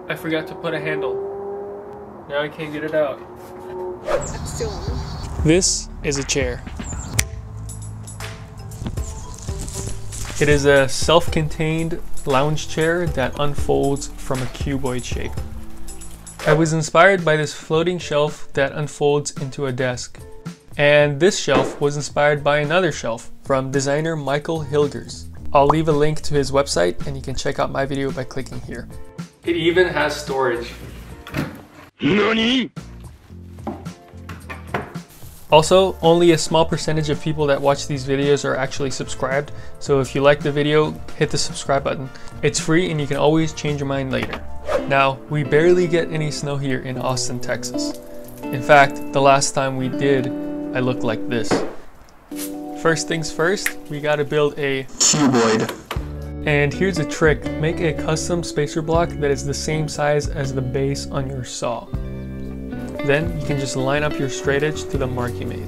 I forgot to put a handle. Now I can't get it out. This is a chair. It is a self-contained lounge chair that unfolds from a cuboid shape. I was inspired by this floating shelf that unfolds into a desk. And this shelf was inspired by another shelf from designer Michael Hilgers. I'll leave a link to his website and you can check out my video by clicking here. It even has storage. NANI? Also, only a small percentage of people that watch these videos are actually subscribed, so if you like the video, hit the subscribe button. It's free and you can always change your mind later. Now, we barely get any snow here in Austin, Texas. In fact, the last time we did, I looked like this. First things first, we gotta build a cuboid. And here's a trick, make a custom spacer block that is the same size as the base on your saw. Then you can just line up your straight edge to the mark you made.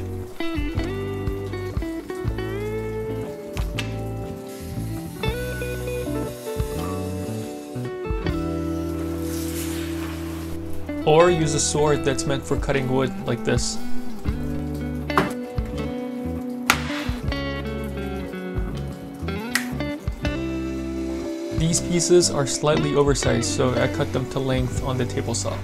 Or use a sword that's meant for cutting wood like this. These pieces are slightly oversized, so I cut them to length on the table saw.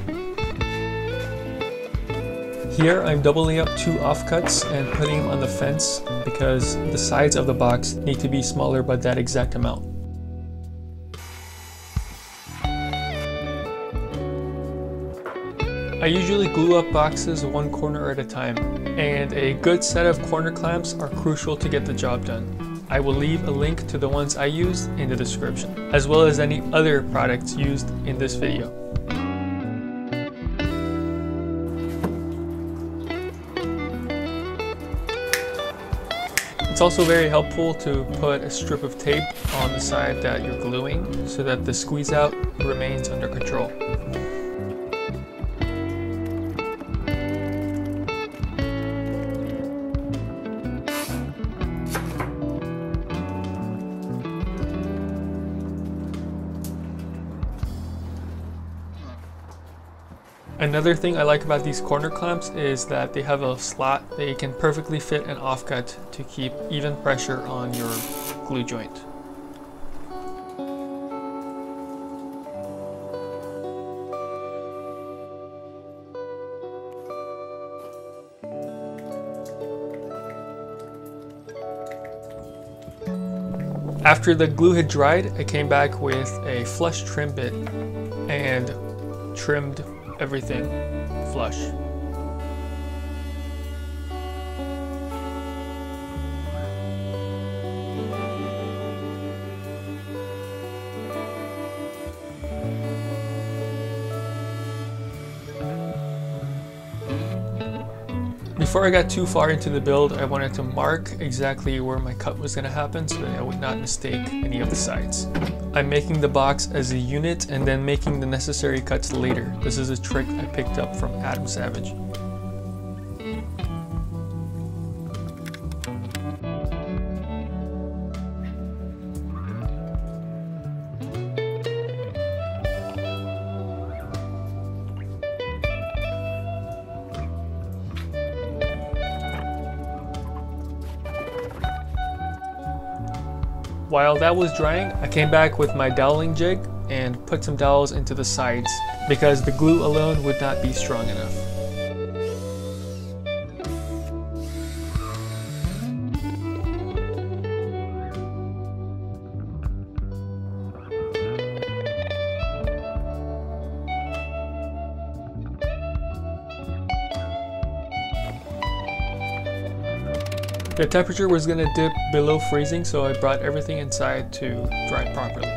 Here I'm doubling up 2 offcuts and putting them on the fence because the sides of the box need to be smaller by that exact amount. I usually glue up boxes one corner at a time, and a good set of corner clamps are crucial to get the job done. I will leave a link to the ones I used in the description, as well as any other products used in this video. It's also very helpful to put a strip of tape on the side that you're gluing so that the squeeze out remains under control. Another thing I like about these corner clamps is that they have a slot that you can perfectly fit an offcut to keep even pressure on your glue joint. After the glue had dried, I came back with a flush trim bit and trimmed everything flush. Before I got too far into the build, I wanted to mark exactly where my cut was going to happen so that I would not mistake any of the sides. I'm making the box as a unit and then making the necessary cuts later. This is a trick I picked up from Adam Savage. While that was drying, I came back with my doweling jig and put some dowels into the sides because the glue alone would not be strong enough. The temperature was going to dip below freezing, so I brought everything inside to dry properly.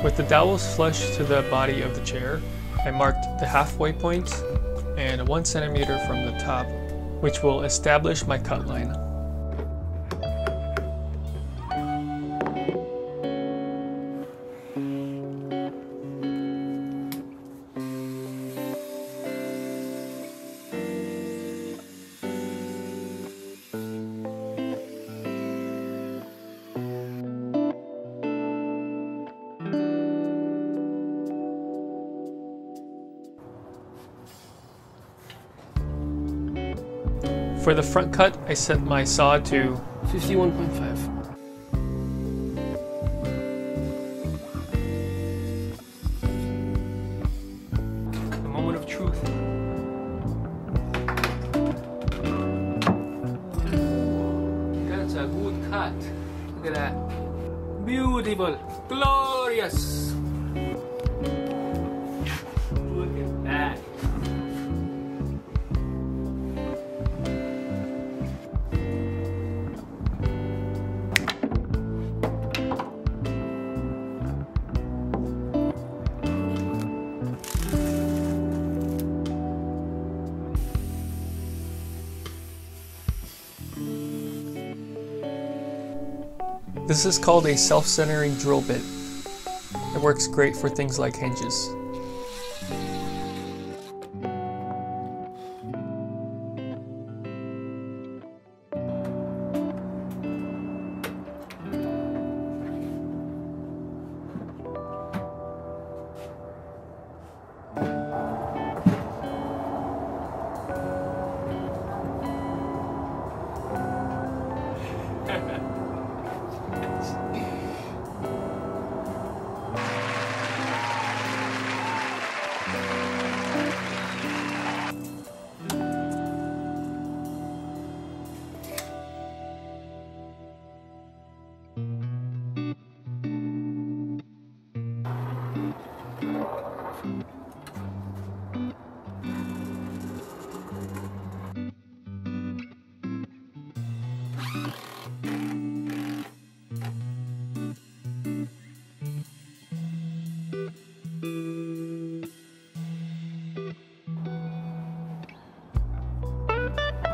With the dowels flush to the body of the chair, I marked the halfway point and 1 centimeter from the top, which will establish my cut line. For the front cut, I set my saw to 51.5. the moment of truth. That's a good cut. Look at that. Beautiful. Glorious. Look at that. This is called a self-centering drill bit. It works great for things like hinges.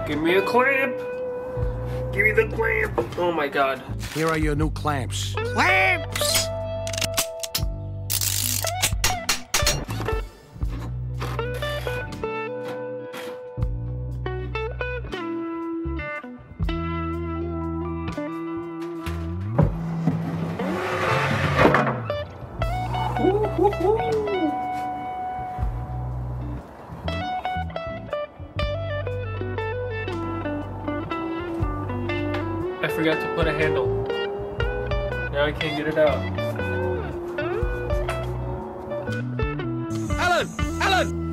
Give me a clamp! Give me the clamp! Oh my god. Here are your new clamps. Clamps! I forgot to put a handle. Now I can't get it out. Alan! Alan!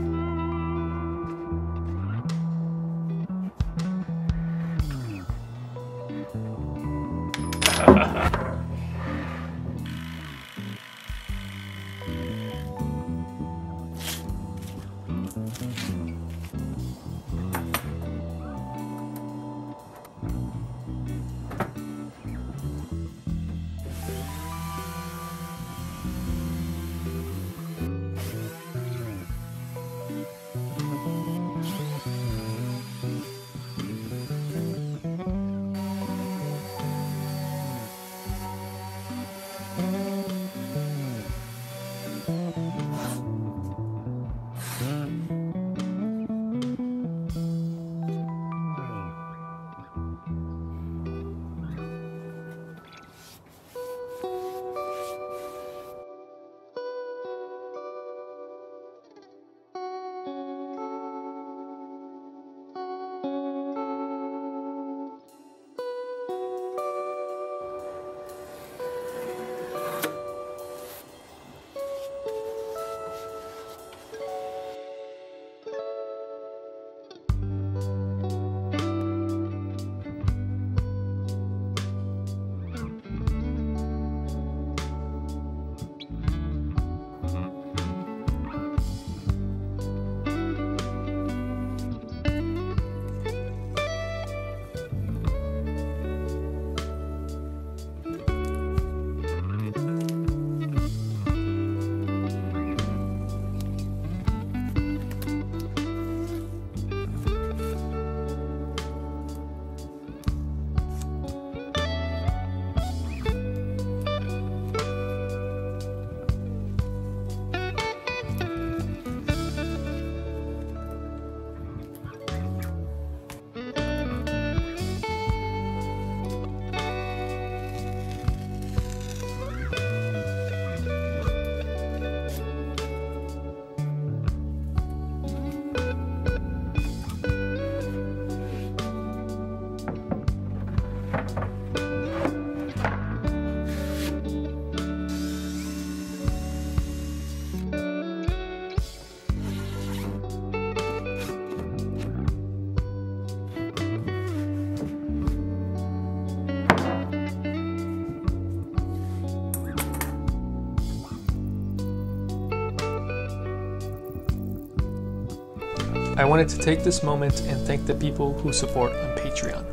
I wanted to take this moment and thank the people who support on Patreon.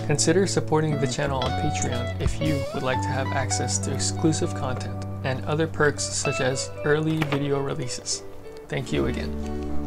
Consider supporting the channel on Patreon if you would like to have access to exclusive content and other perks such as early video releases. Thank you again.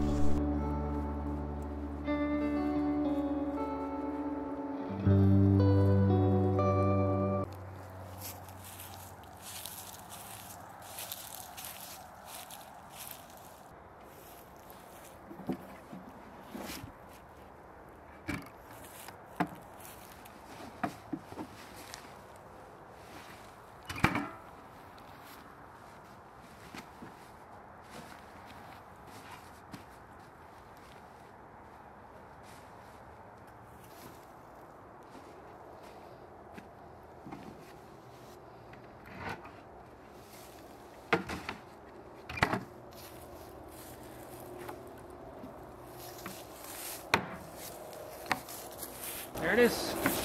There it is.